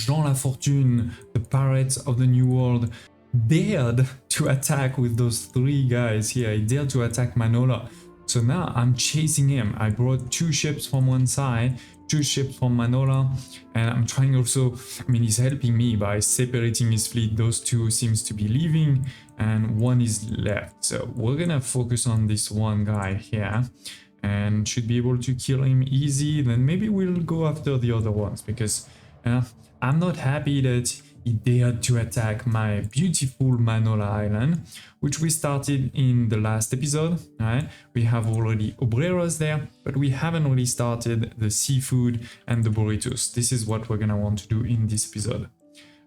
Jean Lafortune, the pirates of the New World, dared to attack with those 3 guys here. He dared to attack Manola. So now I'm chasing him. I brought 2 ships from one side, 2 ships from Manola, and I'm trying also, I mean, he's helping me by separating his fleet. Those 2 seems to be leaving and 1 is left. So we're gonna focus on this 1 guy here and should be able to kill him easy. Then maybe we'll go after the other ones, because I'm not happy that he dared to attack my beautiful Manola Island, which we started in the last episode, right? We have already obreros there, but we haven't really started the seafood and the burritos. This is what we're gonna want to do in this episode.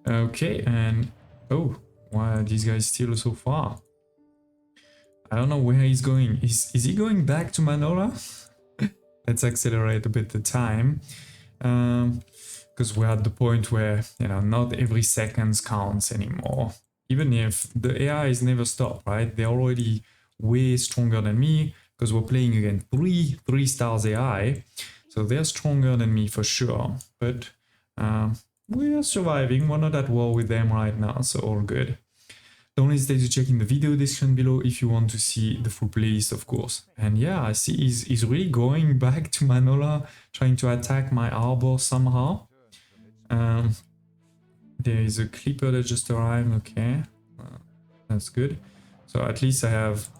Okay, and oh, why are these guys still so far? I don't know where he's going. Is he going back to Manola? Let's accelerate a bit the time. Because we're at the point where, you know, not every second counts anymore. Even if the AI is never stopped, right? They're already way stronger than me, because we're playing against 3 stars AI. So they're stronger than me for sure. But we are surviving. We're not at war with them right now, so all good. Don't hesitate to check in the video description below if you want to see the full playlist, of course. And yeah, I see he's really going back to Manola, trying to attack my harbor somehow. There is a clipper that just arrived. Okay, that's good. So at least I have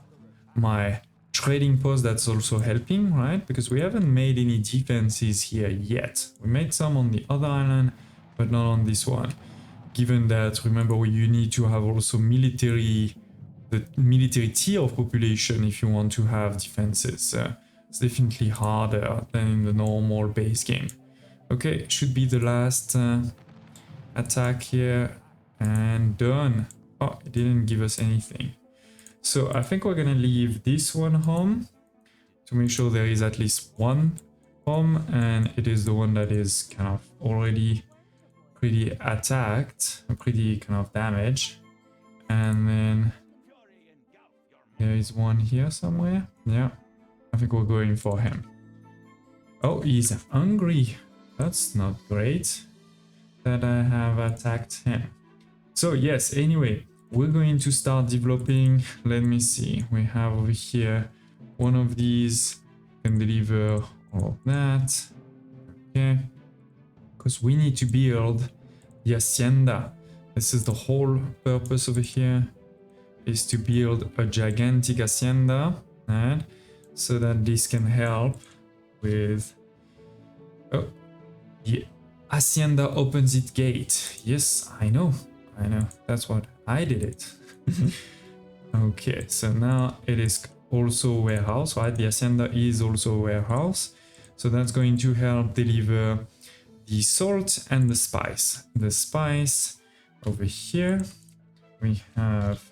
my trading post that's also helping, right? Because we haven't made any defenses here yet. We made some on the other island, but not on this one. Given that, remember, you need to have also the military tier of population if you want to have defenses. It's definitely harder than in the normal base game. Okay, should be the last attack here, and done. Oh, it didn't give us anything. So I think we're gonna leave this one home to make sure there is at least 1 home, and it is the one that is kind of already pretty attacked, pretty kind of damaged. And then there is 1 here somewhere. Yeah, I think we're going for him. Oh, he's hungry. That's not great that I have attacked him. So yes, anyway, we're going to start developing. Let me see. We have over here 1 of these can deliver all of that. Okay. Because we need to build the hacienda. This is the whole purpose over here, is to build a gigantic hacienda, right? So that this can help with... Oh, yeah. Hacienda opens its gate. Yes, I know. That's what I did it. Okay, so now it is also a warehouse, right? The hacienda is also a warehouse. So that's going to help deliver the salt and the spice. The spice over here, we have,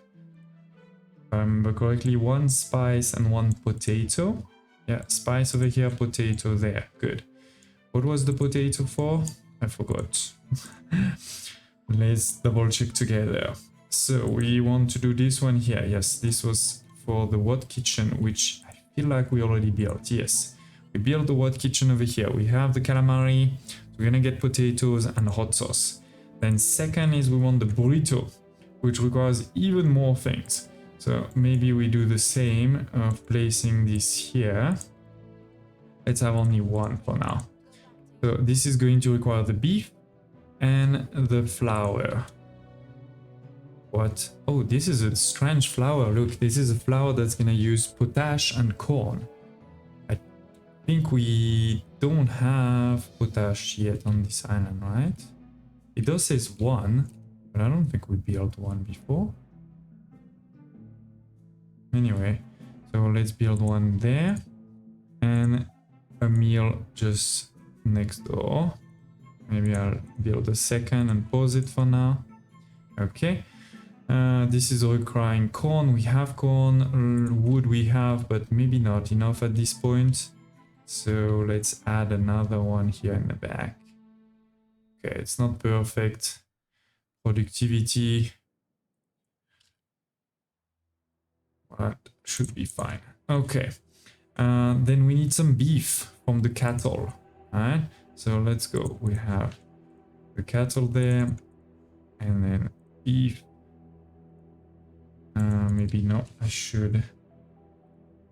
if I remember correctly, 1 spice and 1 potato. Yeah, spice over here, potato there. Good. What was the potato for? I forgot. Let's double check together. So we want to do this one here. Yes, this was for the what kitchen, which I feel like we already built. Yes, we built the what kitchen over here. We have the calamari. We're gonna get potatoes and hot sauce. Then second is we want the burrito, which requires even more things. So maybe we do the same of placing this here. Let's have only 1 for now. So this is going to require the beef and the flour. What? Oh, this is a strange flour. Look, this is a flour that's gonna use potash and corn. I think we don't have potash yet on this island, right? It does say 1, but I don't think we built 1 before. Anyway, so let's build 1 there, and a meal just next door. Maybe I'll build a second and pause it for now. Okay. This is requiring corn. We have corn. Wood we have, but maybe not enough at this point. So let's add another one here in the back. Okay, it's not perfect. Productivity. But should be fine. Okay. Then we need some beef from the cattle. Alright, so let's go. We have the cattle there, and then beef. Maybe not. I should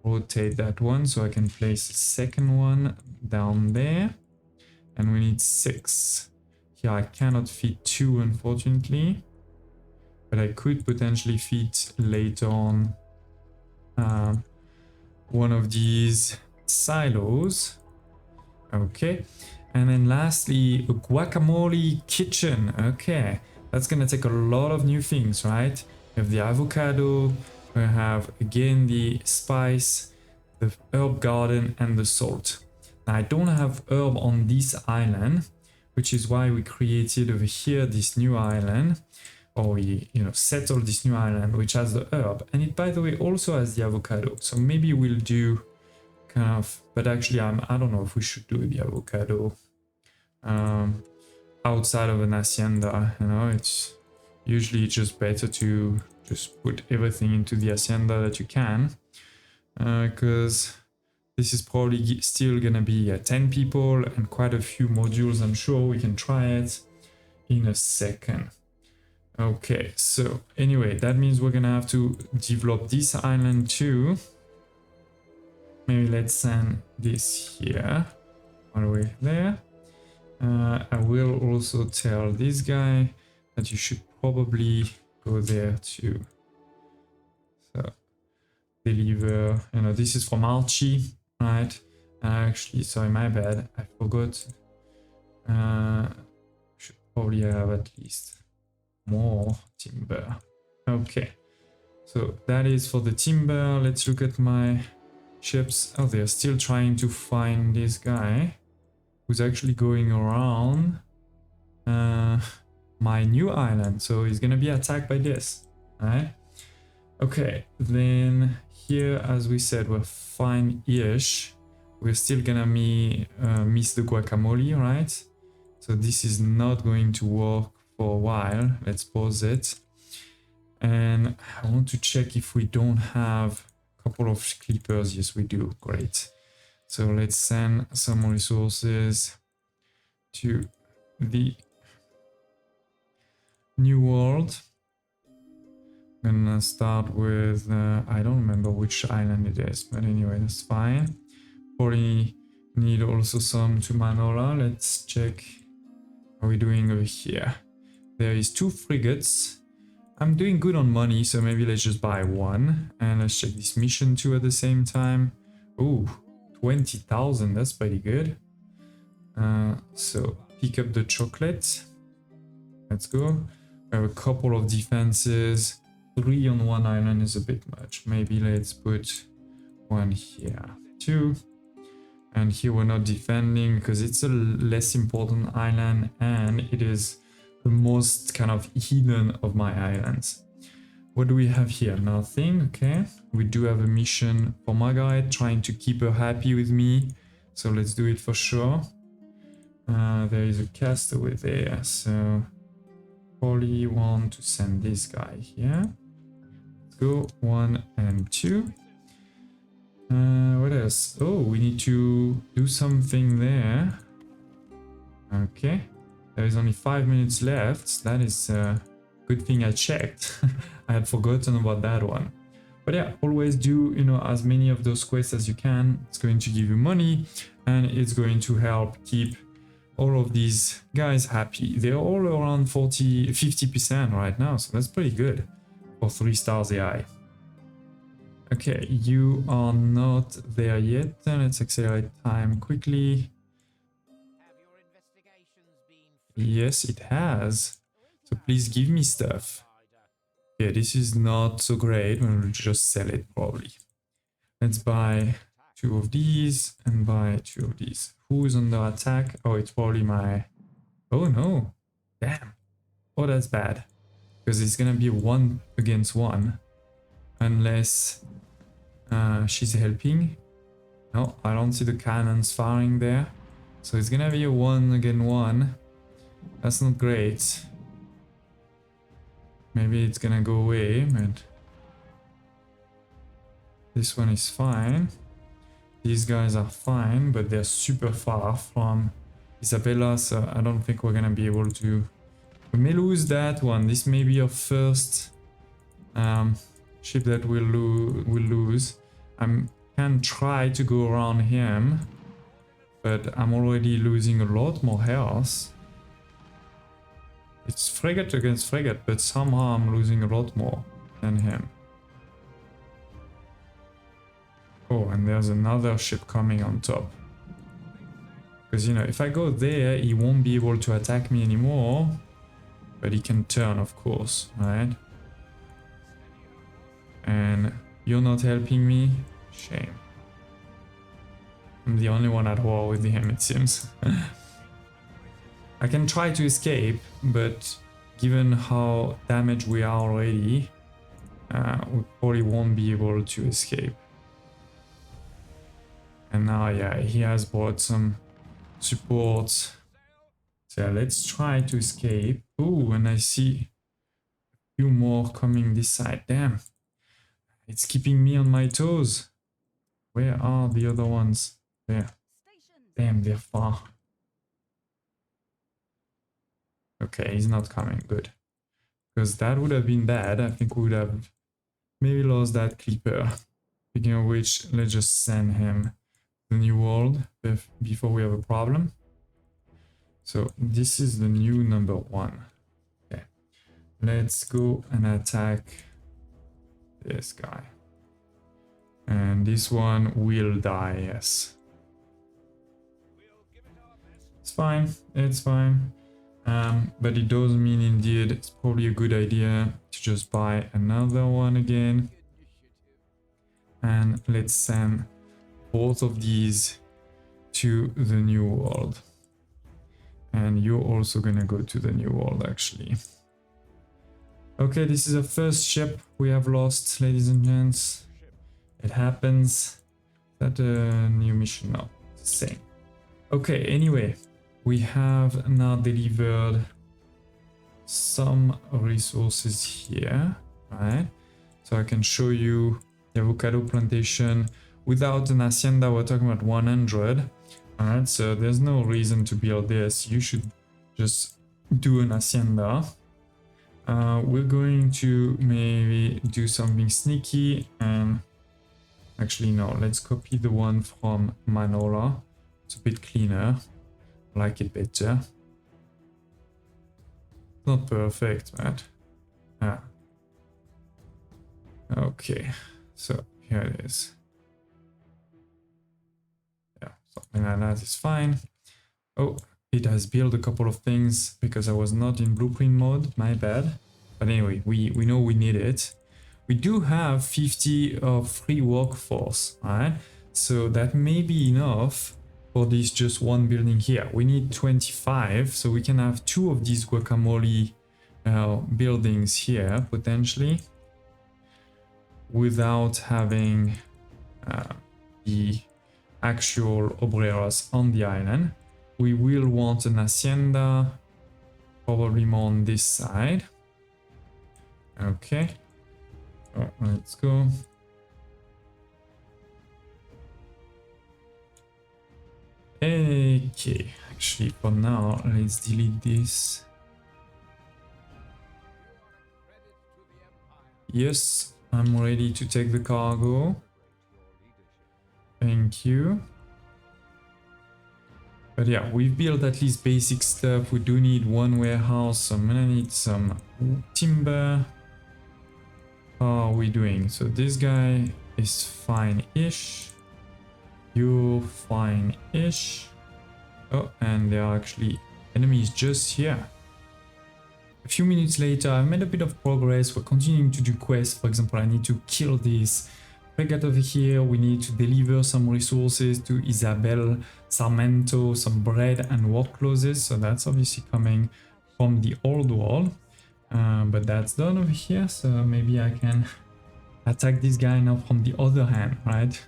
rotate that one so I can place the second one down there. And we need 6. Here I cannot fit 2, unfortunately, but I could potentially fit later on one of these silos. Okay, and then lastly, a guacamole kitchen. Okay, that's gonna take a lot of new things, right? We have the avocado, we have again the spice, the herb garden, and the salt. Now I don't have herb on this island, which is why we created over here this new island, or we settled this new island which has the herb, and it, by the way, also has the avocado. So maybe we'll do kind of, but actually I don't know if we should do the avocado outside of an hacienda. It's usually just better to just put everything into the hacienda that you can, because this is probably still gonna be 10 people and quite a few modules. I'm sure we can try it in a second. Okay, so anyway, that means we're gonna have to develop this island too. Maybe let's send this here all the way there. I will also tell this guy that you should probably go there too. So deliver, this is from Archie, right? Actually, sorry, my bad, I forgot. Should probably have at least more timber. Okay, so that is for the timber. Let's look at my ships. Oh, they're still trying to find this guy who's actually going around my new island, so he's gonna be attacked by this, right? Okay, then here, as we said, we're fine-ish. We're still gonna miss the guacamole, right? So this is not going to work for a while. Let's pause it. And I want to check if we don't have a couple of clippers. Yes, we do. Great. So let's send some resources to the New World. I'm gonna start with, I don't remember which island it is, but anyway, that's fine. Probably need also some to Manola. Let's check how we're doing over here. There is 2 frigates. I'm doing good on money, so maybe let's just buy one. And let's check this mission too at the same time. Ooh, 20,000, that's pretty good. So pick up the chocolate. Let's go. We have a couple of defenses. 3 on one island is a bit much. Maybe let's put 1 here too. And here we're not defending because it's a less important island and it is the most kind of hidden of my islands. What do we have here? Nothing. Okay, we do have a mission for Margaret, trying to keep her happy with me, so let's do it for sure. There is a castaway there, so probably want to send this guy here. Let's go 1 and 2. What else? Oh, we need to do something there. Okay, there is only 5 minutes left. That is a good thing I checked. I had forgotten about that one. But yeah, always do, as many of those quests as you can. It's going to give you money and it's going to help keep all of these guys happy. They're all around 50% right now, so that's pretty good for 3 stars AI. Okay, you are not there yet. Let's accelerate time quickly. Yes, it has. So please give me stuff. Yeah, this is not so great. We'll just sell it probably. Let's buy 2 of these and buy 2 of these. Who is under attack? Oh, it's probably my... Oh no. Damn. Oh, that's bad. Because it's gonna be 1 against 1. Unless she's helping. No, I don't see the cannons firing there. So it's gonna be a 1 against 1. That's not great. Maybe it's gonna go away, but this one is fine. These guys are fine, but they're super far from Isabella, so I don't think we're gonna be able to. We may lose that one. This may be our first ship that we'll lose. I can try to go around him, but I'm already losing a lot more health. It's frigate against frigate, but somehow I'm losing a lot more than him. Oh, and there's another ship coming on top. Because, you know, if I go there, he won't be able to attack me anymore. But he can turn, of course, right? And you're not helping me? Shame. I'm the only one at war with him, it seems. I can try to escape, but given how damaged we are already, we probably won't be able to escape. And now, yeah, he has brought some support. So yeah, let's try to escape. Oh, and I see a few more coming this side. Damn, it's keeping me on my toes. Where are the other ones? There. Damn, they're far. Okay, he's not coming. Good. Because that would have been bad. I think we would have maybe lost that clipper. Speaking of which, let's just send him the new world before we have a problem. So this is the new number 1. Okay. Let's go and attack this guy. And this one will die, yes. It's fine, it's fine. But it does mean indeed it's probably a good idea to just buy another one again. And let's send both of these to the new world. And you're also gonna go to the new world, actually. Okay, this is the first ship we have lost, ladies and gents. It happens. Is that a new mission? No, it's the same. Okay, anyway, we have now delivered some resources here, right? So I can show you the avocado plantation. Without an hacienda, we're talking about 100. Alright, so there's no reason to build this. You should just do an hacienda. We're going to maybe do something sneaky and actually no, let's copy the one from Manola. It's a bit cleaner. I like it better. Not perfect, but okay, so here it is. Yeah, something like that is fine. Oh, it has built a couple of things because I was not in blueprint mode, my bad. But anyway, we know we need it. We do have 50 of free workforce, right? So that may be enough for this just one building here. We need 25, so we can have 2 of these guacamole buildings here, potentially, without having the actual obreros on the island. We will want an hacienda, probably more on this side. Okay, oh, let's go. Okay, actually for now, let's delete this. Yes, I'm ready to take the cargo. Thank you. But yeah, we've built at least basic stuff. We do need one warehouse, so I'm gonna need some timber. How are we doing? So this guy is fine-ish. You're fine-ish. Oh, and there are actually enemies just here. A few minutes later, I've made a bit of progress. We're continuing to do quests. For example, I need to kill this frigate over here. We need to deliver some resources to Isabel, Sarmento, some bread and work clothes. So that's obviously coming from the old world. But that's done over here. So maybe I can attack this guy now from the other hand, right?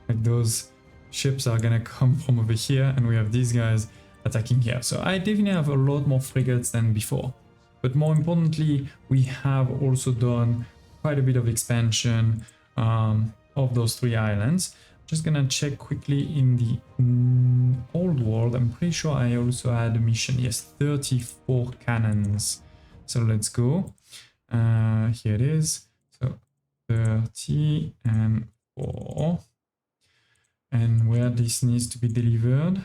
Like those ships are gonna come from over here and we have these guys attacking here. So I definitely have a lot more frigates than before. But more importantly, we have also done quite a bit of expansion of those 3 islands. just gonna check quickly in the old world. I'm pretty sure I also had a mission. Yes, 34 cannons. So let's go. Here it is. So 30 and 4. And where this needs to be delivered?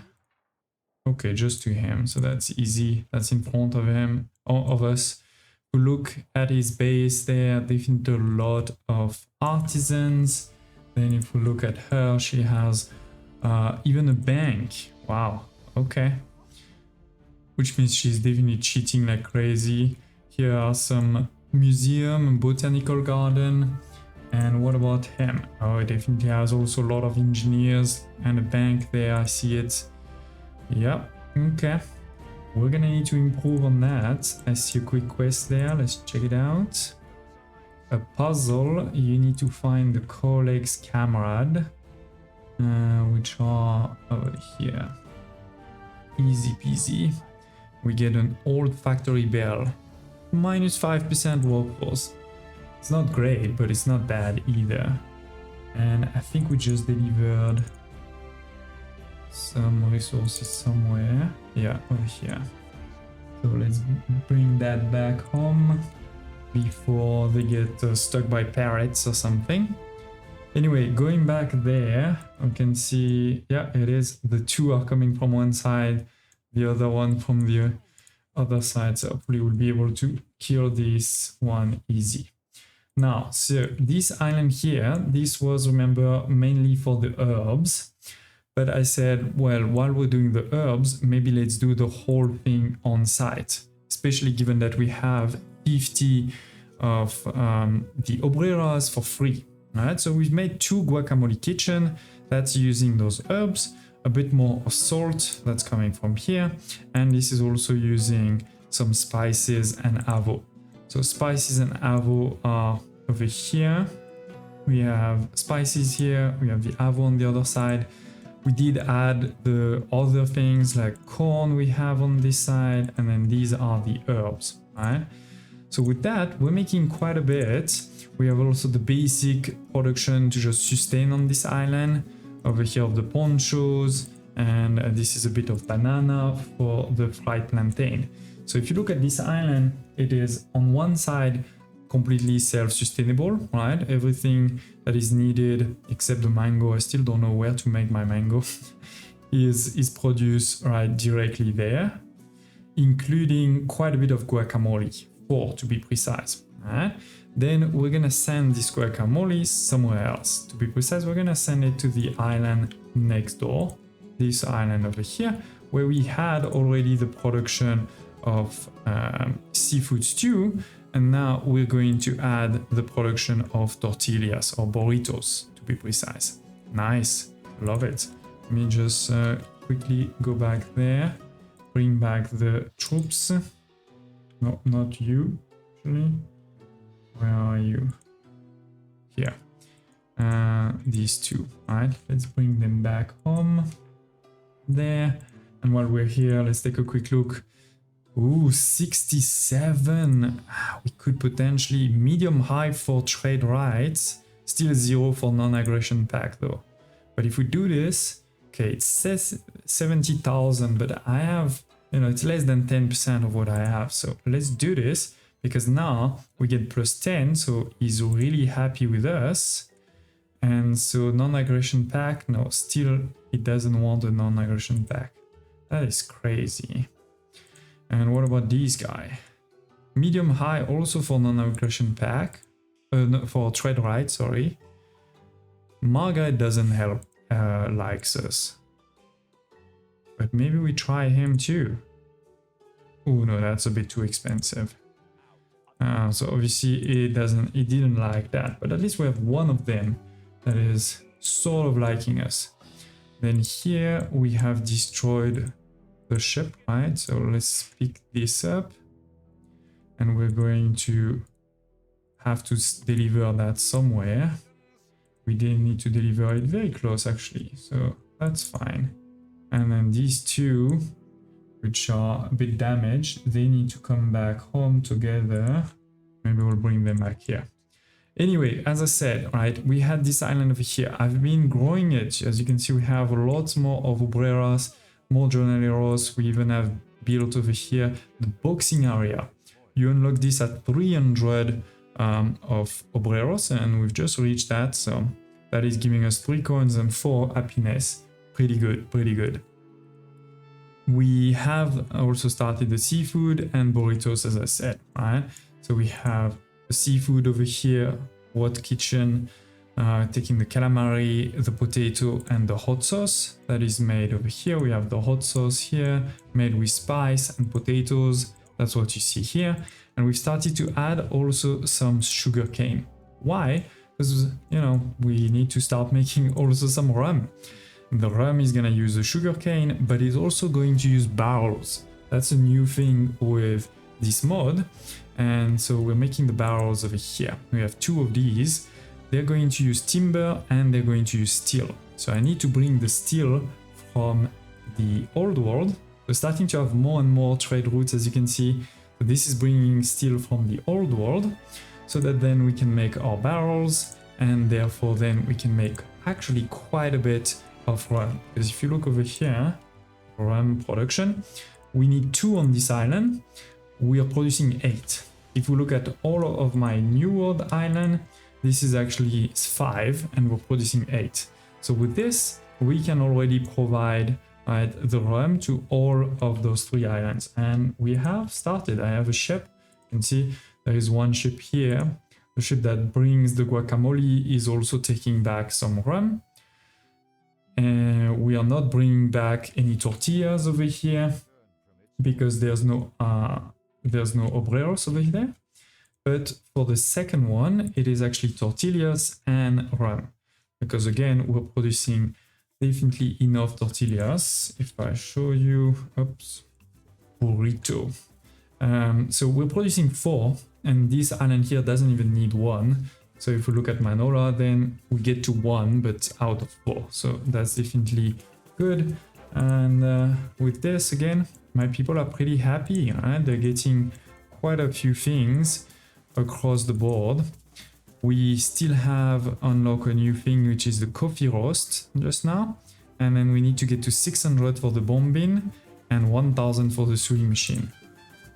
Okay, just to him. So that's easy. That's in front of him, of us. To look at his base there, definitely a lot of artisans. Then if we look at her, she has even a bank. Wow, okay. Which means she's definitely cheating like crazy. Here are some museum, botanical garden. And what about him? Oh, it definitely has also a lot of engineers and a bank there. I see it. Yep, okay. We're gonna need to improve on that. I see a quick quest there. Let's check it out. A puzzle. You need to find the colleague's comrade, which are over here. Easy peasy. We get an old factory bell. Minus 5% workforce. It's not great, but it's not bad either. And I think we just delivered some resources somewhere. Yeah, over here. So let's bring that back home before they get stuck by parrots or something. Anyway, going back there, we can see, yeah, it is. The two are coming from one side, the other one from the other side. So hopefully we'll be able to kill this one easy. Now, so this island here, this was, remember, mainly for the herbs. But I said, well, while we're doing the herbs, maybe let's do the whole thing on site, especially given that we have 50 of the obreras for free. All right, so we've made 2 guacamole kitchen. That's using those herbs, a bit more of salt that's coming from here. And this is also using some spices and avo. So spices and avo are over here. We have spices here. We have the avo on the other side. We did add the other things like corn we have on this side, and then these are the herbs, right? So with that, we're making quite a bit. We have also the basic production to just sustain on this island. Over here of the ponchos, and this is a bit of banana for the fried plantain. So if you look at this island, it is on one side completely self-sustainable, right? Everything that is needed except the mango, I still don't know where to make my mango, is produced right directly there, including quite a bit of guacamole, 4 to be precise, right? Then we're gonna send this guacamole somewhere else. To be precise, we're gonna send it to the island next door, this island over here, where we had already the production of seafood stew, and now we're going to add the production of tortillas or burritos, to be precise. Nice, love it. Let me just quickly go back there, bring back the troops. No, not you, actually. Where are you? Here. These 2, right? Let's bring them back home. There. And while we're here, let's take a quick look. Ooh, 67. We could potentially medium high for trade rights. Still 0 for non-aggression pact though. But if we do this, okay, it says 70,000, but I have, you know, it's less than 10% of what I have. So let's do this because now we get plus 10. So he's really happy with us. And so non-aggression pact, no, still it doesn't want a non-aggression pact. That is crazy. And what about these guy? Medium high also for non-aggression pact, no, for trade right, sorry. Marguerite doesn't help, likes us. But maybe we try him too. Oh no, that's a bit too expensive. So obviously it didn't like that, but at least we have one of them that is sort of liking us. Then here we have destroyed the ship, right? So let's pick this up and we're going to have to deliver that somewhere. We didn't need to deliver it very close actually, so that's fine. And then these 2, which are a bit damaged, they need to come back home together. Maybe we'll bring them back here. Anyway, as I said, right, we had this island over here. I've been growing it. As you can see, we have lots more of obreras, more jornaleros. We even have built over here the boxing area. You unlock this at 300 of obreros, and we've just reached that. So that is giving us 3 coins and 4 happiness. Pretty good, pretty good. We have also started the seafood and burritos, as I said, right? So we have the seafood over here, what kitchen, taking the calamari, the potato, and the hot sauce that is made over here. We have the hot sauce here, made with spice and potatoes. That's what you see here. And we've started to add also some sugar cane. Why? Because, you know, we need to start making also some rum. The rum is going to use the sugar cane, but it's also going to use barrels. That's a new thing with this mod. And so we're making the barrels over here. We have 2 of these. They're going to use timber and they're going to use steel. So I need to bring the steel from the old world. We're starting to have more and more trade routes, as you can see. So this is bringing steel from the old world so that then we can make our barrels, and therefore then we can make actually quite a bit of rum. Because if you look over here, rum production, we need 2 on this island. We are producing 8. If we look at all of my new world island, this is actually 5 and we're producing 8. So with this, we can already provide, right, the rum to all of those 3 islands. And we have started. I have a ship. You can see there is one ship here. The ship that brings the guacamole is also taking back some rum. And we are not bringing back any tortillas over here because there's no obreros over there. But for the second one, it is actually tortillas and rum. Because again, we're producing definitely enough tortillas. If I show you, oops, burrito. So we're producing 4, and this island here doesn't even need 1. So if we look at Manola, then we get to 1, but out of 4. So that's definitely good. And with this, again, my people are pretty happy, right? They're getting quite a few things across the board. We still have unlocked a new thing, which is the coffee roast just now. And then we need to get to 600 for the bomb bin and 1000 for the sewing machine.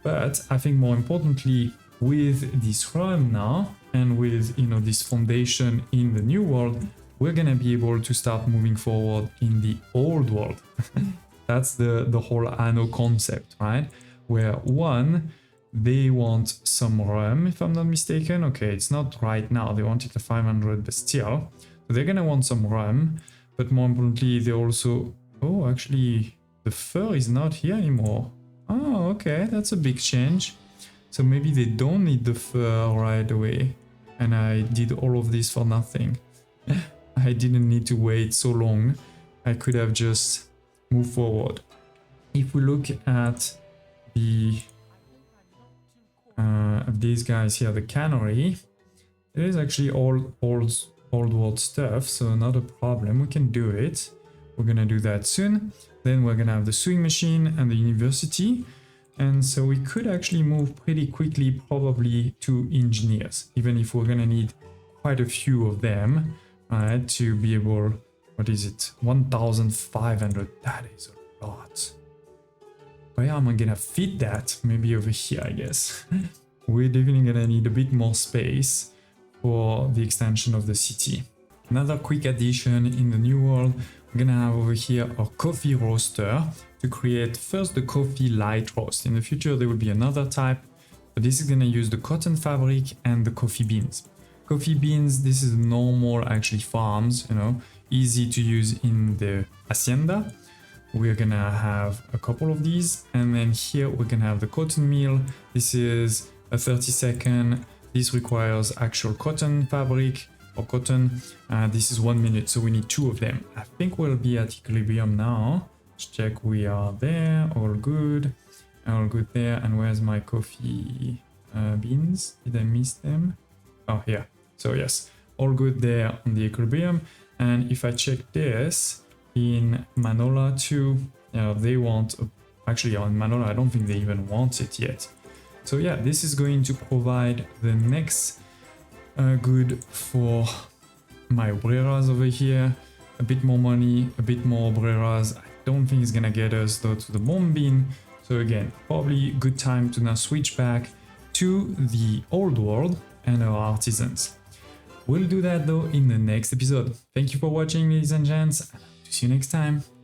But I think more importantly, with this rum now, and with, you know, this foundation in the new world, we're gonna be able to start moving forward in the old world. That's the whole Anno concept, right? Where one, they want some rum, if I'm not mistaken. Okay, it's not right now. They want it at 500, but still. So they're gonna want some rum, but more importantly, they also... Oh, actually, the fur is not here anymore. Oh, okay, that's a big change. So maybe they don't need the fur right away. And I did all of this for nothing. I didn't need to wait so long. I could have just moved forward. If we look at the these guys here, the cannery, it is actually all old world stuff, so not a problem. We can do it. We're gonna do that soon. Then we're gonna have the sewing machine and the university. And so we could actually move pretty quickly, probably to engineers, even if we're gonna need quite a few of them, right, to be able, what is it, 1,500, that is a lot. Where am I gonna fit that? Maybe over here, I guess. We're definitely gonna need a bit more space for the extension of the city. Another quick addition in the new world, we're gonna have over here our coffee roaster to create first the coffee light roast. In the future there will be another type, but this is gonna use the cotton fabric and the coffee beans. Coffee beans, this is normal actually farms, you know, easy to use in the hacienda. We're gonna have a couple of these, and then here we can have the cotton mill. This is a 30-second. This requires actual cotton fabric or cotton. This is 1 minute, so we need 2 of them. I think we'll be at equilibrium now. Let's check, we are there, all good there. And where's my coffee beans? Did I miss them? Oh, here. So yes, all good there on the equilibrium. And if I check this in Manola too, you know, they want, actually on Manola, I don't think they even want it yet. So yeah, this is going to provide the next good for my obreras over here. A bit more money, a bit more obreras. I don't think it's gonna get us though to the bomb bin. So again, probably good time to now switch back to the old world and our artisans. We'll do that though in the next episode. Thank you for watching, ladies and gents. See you next time.